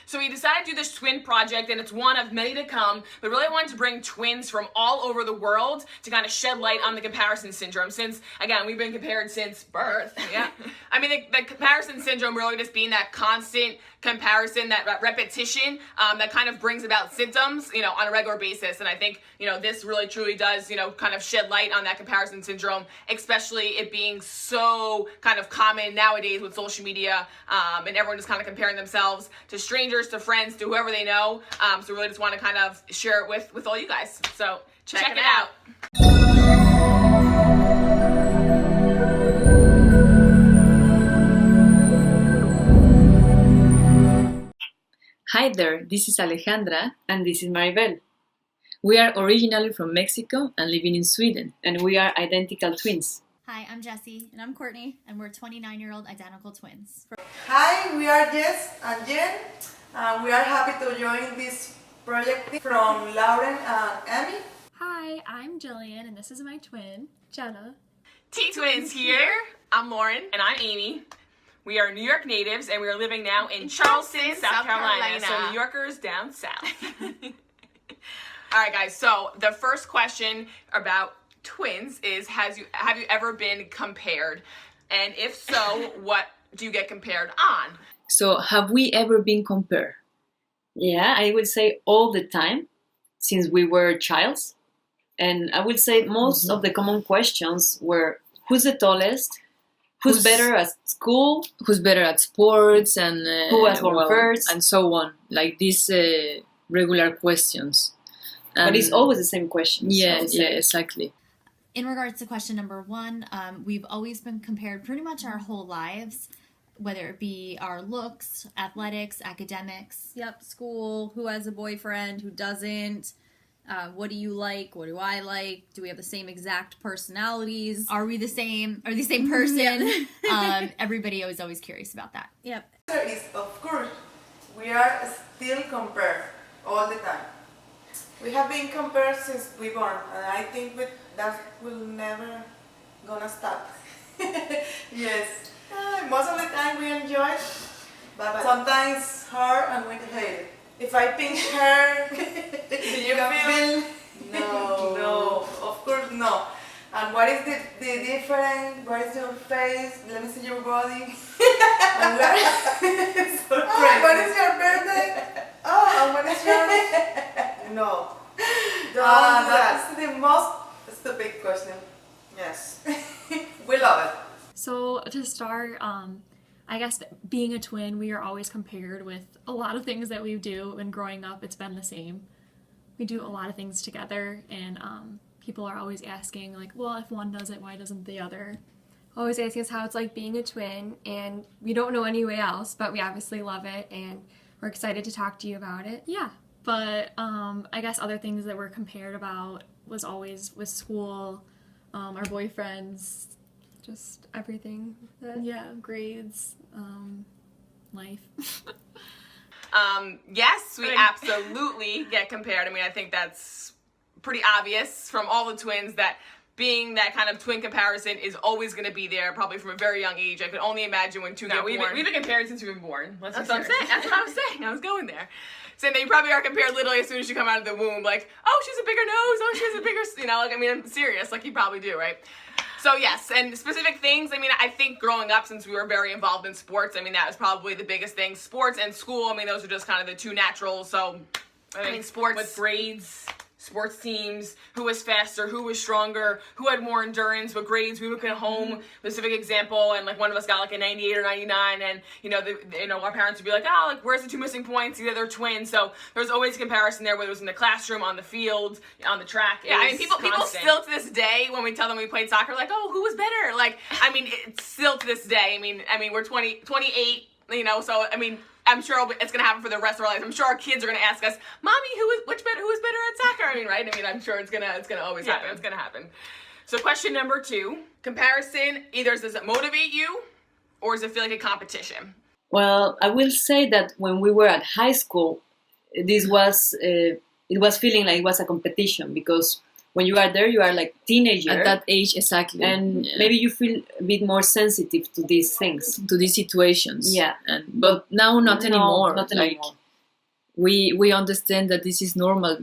So we decided to do this twin project, and it's one of many to come, but really wanted to bring twins from all over the world to kind of shed light on the comparison syndrome, since, again, we've been compared since birth. Yeah. I mean, the comparison syndrome really just being that constant comparison, that repetition, that kind of brings about symptoms, on a regular basis. And I think, this really truly does, kind of shed light on that comparison syndrome, especially it being so kind of common nowadays with social media, and everyone just kind of comparing themselves to strangers, to friends, to whoever they know. So really just want to kind of share it with all you guys. So check it out. Hi there, this is Alejandra and this is Maribel. We are originally from Mexico and living in Sweden, and we are identical twins. Hi, I'm Jessie. And I'm Courtney, and we're 29-year-old identical twins. Hi, we are Jess and Jenn. We are happy to join this project from Lauren and Amy. Hi, I'm Jillian, and this is my twin, Jenna. TTwins here. I'm Lauren. And I'm Amy. We are New York natives, and we are living now in Charleston, South Carolina. So New Yorkers down south. All right, guys. So the first question about twins is, have you ever been compared? And if so, what do you get compared on? So have we ever been compared? Yeah, I would say all the time, since we were childs. And I would say most of the common questions were, who's the tallest? Who's better at school? Who's better at sports? And who was born first? And so on. Like these regular questions. But it's always the same question. Yes, yeah, exactly. In regards to question number 1, we've always been compared pretty much our whole lives, whether it be our looks, athletics, academics. Yep, school, who has a boyfriend, who doesn't. What do you like? What do I like? Do we have the same exact personalities? Are we the same? Are we the same person? Everybody was always curious about that. Yep. The answer is, of course, we are still compared all the time. We have been compared since we born, and I think that will never gonna stop. Yes. Most of the time we enjoy it, but sometimes hard and we hate it. If I pinch her, do you feel? No. No, of course no. And what is the difference? What is your face? Let me see your body. And so crazy. What is your birthday? And what is your... No. That's the most stupid question. Yes. We love it. So to start, I guess being a twin, we are always compared with a lot of things that we do, and growing up, it's been the same. We do a lot of things together, and people are always asking, like, well, if one does it, why doesn't the other? Always asking us how it's like being a twin, and we don't know any way else, but we obviously love it, and we're excited to talk to you about it. Yeah, but I guess other things that we're compared about was always with school, our boyfriends, just everything. Yeah, grades, life. Yes, we absolutely get compared. I mean, I think that's pretty obvious from all the twins that being that kind of twin comparison is always going to be there, probably from a very young age. I could only imagine when two get born. We've been compared since we've been born. That's what I'm saying. That's what I was saying. I was going there. Saying that you probably are compared literally as soon as you come out of the womb. Like, oh, she's a bigger nose. Oh, she has a bigger, I mean, I'm serious. Like, you probably do, right? So, yes, and specific things, I mean, I think growing up, since we were very involved in sports, I mean, that was probably the biggest thing. Sports and school, I mean, those are just kind of the two naturals. So, I mean, sports with grades, sports teams, who was faster, who was stronger, who had more endurance, what grades we would get home, specific example, and like one of us got like a 98 or 99, and our parents would be like, oh, like where's the 2 missing points? Either they're twins. So there's always a comparison there, whether it was in the classroom, on the field, on the track. Yeah, I mean, people still to this day, when we tell them we played soccer, like, oh, who was better? Like, I mean, it's still to this day. I mean, we're 28, so I mean, I'm sure it's going to happen for the rest of our lives. I'm sure our kids are going to ask us, Mommy, who is better at soccer? I mean, right? I mean, I'm sure it's going to always happen. It's going to happen. So question number 2, comparison, either does it motivate you or does it feel like a competition? Well, I will say that when we were at high school, it was feeling like it was a competition, because when you are there, you are like teenager. At that age, exactly. And maybe you feel a bit more sensitive to these things. To these situations. Yeah. But now not anymore. Not anymore. we understand that this is normal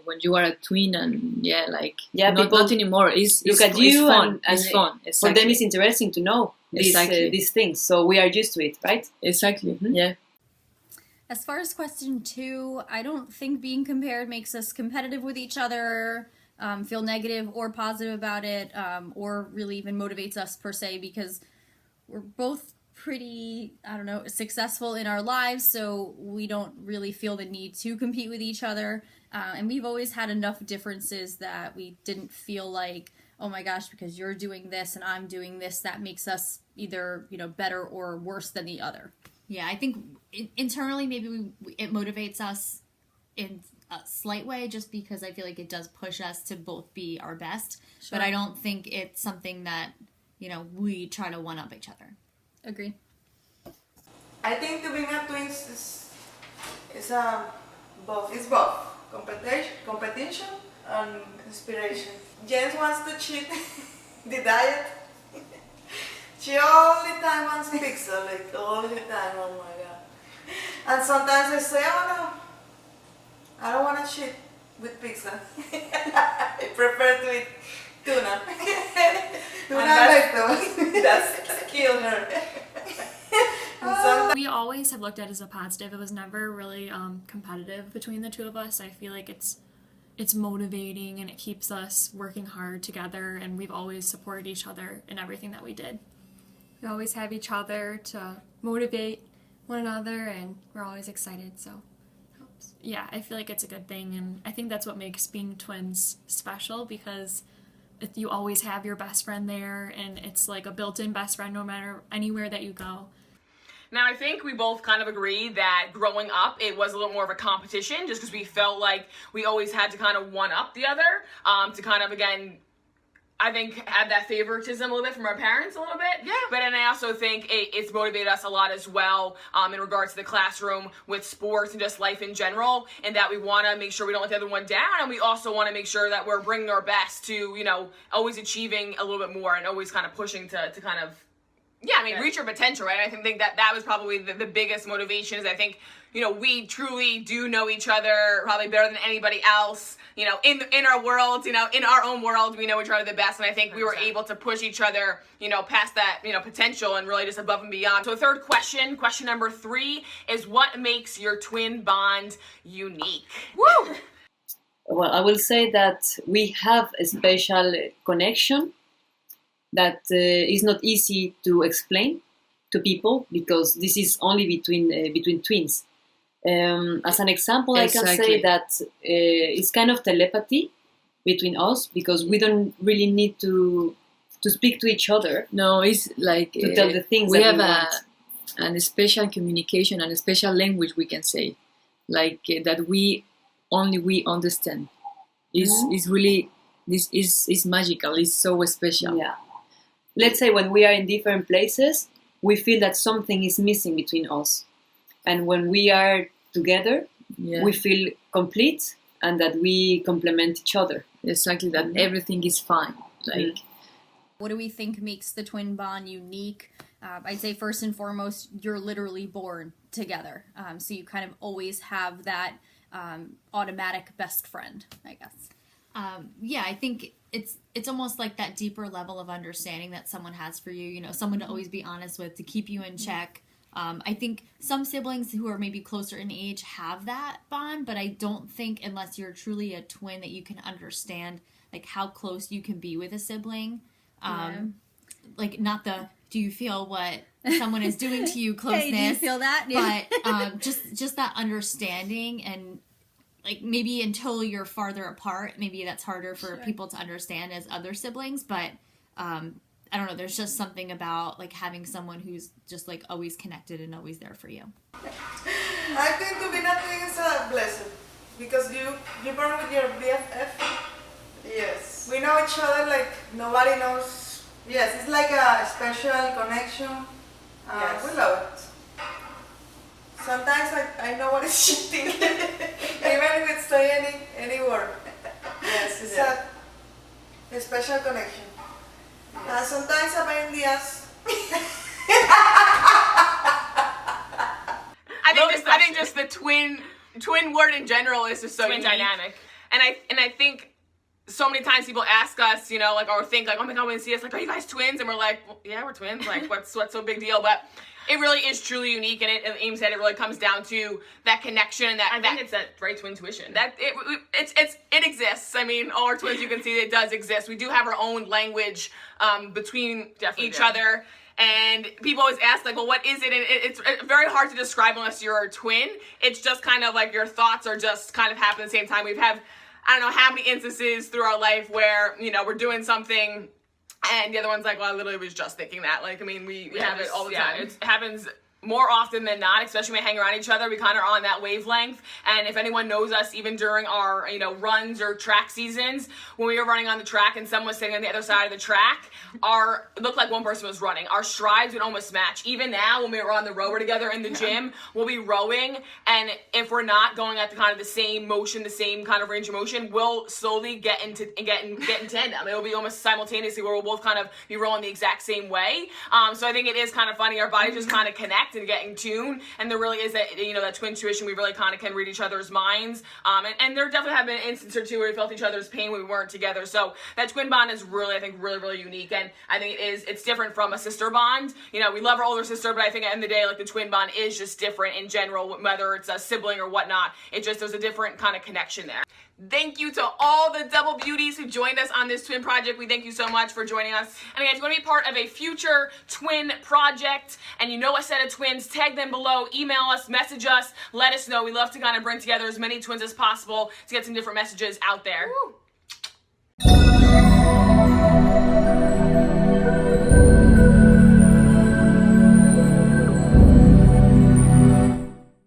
when you are a twin, and people not anymore. It's at it's you fun. and It's fun. for Exactly. them it's interesting to know these things, so we are used to it, right? Exactly. Mhm. Yeah. As far as question 2, I don't think being compared makes us competitive with each other, feel negative or positive about it, or really even motivates us per se, because we're both pretty, successful in our lives, so we don't really feel the need to compete with each other. And we've always had enough differences that we didn't feel like, oh my gosh, because you're doing this and I'm doing this, that makes us either, better or worse than the other. Yeah, I think internally maybe it motivates us in a slight way, just because I feel like it does push us to both be our best. Sure. But I don't think it's something that, we try to one-up each other. Agree. I think to being a twins is both. It's both competition and inspiration. Jess wants to cheat the diet. She all the time wants pizza, like all the time. Oh my god! And sometimes I say, oh no, I don't want to cheat with pizza. I prefer to eat tuna. That's kill her. We always have looked at it as a positive. It was never really competitive between the two of us. I feel like it's motivating and it keeps us working hard together, and we've always supported each other in everything that we did. We always have each other to motivate one another, and we're always excited, so it helps. Yeah, I feel like it's a good thing, and I think that's what makes being twins special, because you always have your best friend there, and it's like a built-in best friend no matter anywhere that you go. Now, I think we both kind of agree that growing up, it was a little more of a competition, just because we felt like we always had to kind of one-up the other, to kind of, again, I think have that favoritism a little bit from our parents a little bit. Yeah. But then I also think it's motivated us a lot as well in regards to the classroom with sports and just life in general, and that we want to make sure we don't let the other one down, and we also want to make sure that we're bringing our best to, always achieving a little bit more and always kind of pushing to kind of, reach your potential, right? I think that was probably the biggest motivation, is I think, we truly do know each other probably better than anybody else, in our world, in our own world, we know each other the best, and I think we were able to push each other, past that, potential and really just above and beyond. So the third question number 3, is what makes your twin bond unique? Woo! Well, I will say that we have a special connection that is not easy to explain to people, because this is only between twins. As an example, Exactly. I can say that it's kind of telepathy between us, because we don't really need to speak to each other. No, it's like to tell the things we that have we want. a special communication and a special language, we can say, like that we understand. Is really, this is magical. It's so special. Yeah. Let's say when we are in different places, we feel that something is missing between us. And when we are together, we feel complete, and that we complement each other. Exactly, that everything is fine. Like, what do we think makes the twin bond unique? I'd say first and foremost, you're literally born together. So you kind of always have that automatic best friend, I guess. I think it's almost like that deeper level of understanding that someone has for you, someone to always be honest with, to keep you in check. I think some siblings who are maybe closer in age have that bond, but I don't think, unless you're truly a twin, that you can understand like how close you can be with a sibling. Like, not the do you feel what someone is doing to you closeness, Hey, do you feel that? Yeah. but just that understanding, and like maybe until you're farther apart, maybe that's harder for people to understand as other siblings, but I don't know, there's just something about like having someone who's just like always connected and always there for you. I think to be a twin is a blessing, because you're born with your BFF. Yes. We know each other like nobody knows. Yes, it's like a special connection. Yes. We love it. Sometimes I know what is cheating, even if it's say any word. Yes, it's a special connection. Yes. Sometimes happen días. I think just the twin twin word in general is just so Twin unique. dynamic. And I think so many times people ask us, you know, like, or think like, oh my God, when they see us, like, are you guys twins? And we're like, well, yeah, we're twins. Like, what's so big deal? But it really is truly unique, and Aim said it really comes down to that connection and I think it's that right twin tuition. That it exists. I mean, all our twins, you can see it does exist. We do have our own language between each other. And people always ask, like, well, what is it? And it's very hard to describe unless you're a twin. It's just kind of like your thoughts are just kind of happen at the same time. We've had, I don't know how many instances through our life where, you know, we're doing something and the other one's like, well, I literally was just thinking that. Like, I mean, we have it all the time. It happens more often than not, especially when we hang around each other. We kind of are on that wavelength. And if anyone knows us, even during our, you know, runs or track seasons, when we were running on the track and someone was sitting on the other side of the track, it looked like one person was running. Our strides would almost match. Even now, when we were on the rower together in the gym, we'll be rowing, and if we're not going at the kind of the same motion, the same kind of range of motion, we'll slowly get in tandem. It'll be almost simultaneously where we'll both kind of be rowing the exact same way. So I think it is kind of funny. Our bodies just kind of connect and get in tune, and there really is that, you know, that twin tuition. We really kind of can read each other's minds, and there definitely have been instances or two where we felt each other's pain when we weren't together. So that twin bond is really, I think, really unique, and I think it's different from a sister bond. You know, we love our older sister, but I think at the end of the day, like, the twin bond is just different in general, whether it's a sibling or whatnot. There's a different kind of connection there. Thank you to all the double beauties who joined us on this twin project. We thank you so much for joining us. And again, if you want to be part of a future twin project and you know a set of twins, tag them below, email us, message us, let us know. We love to kind of bring together as many twins as possible to get some different messages out there. Woo.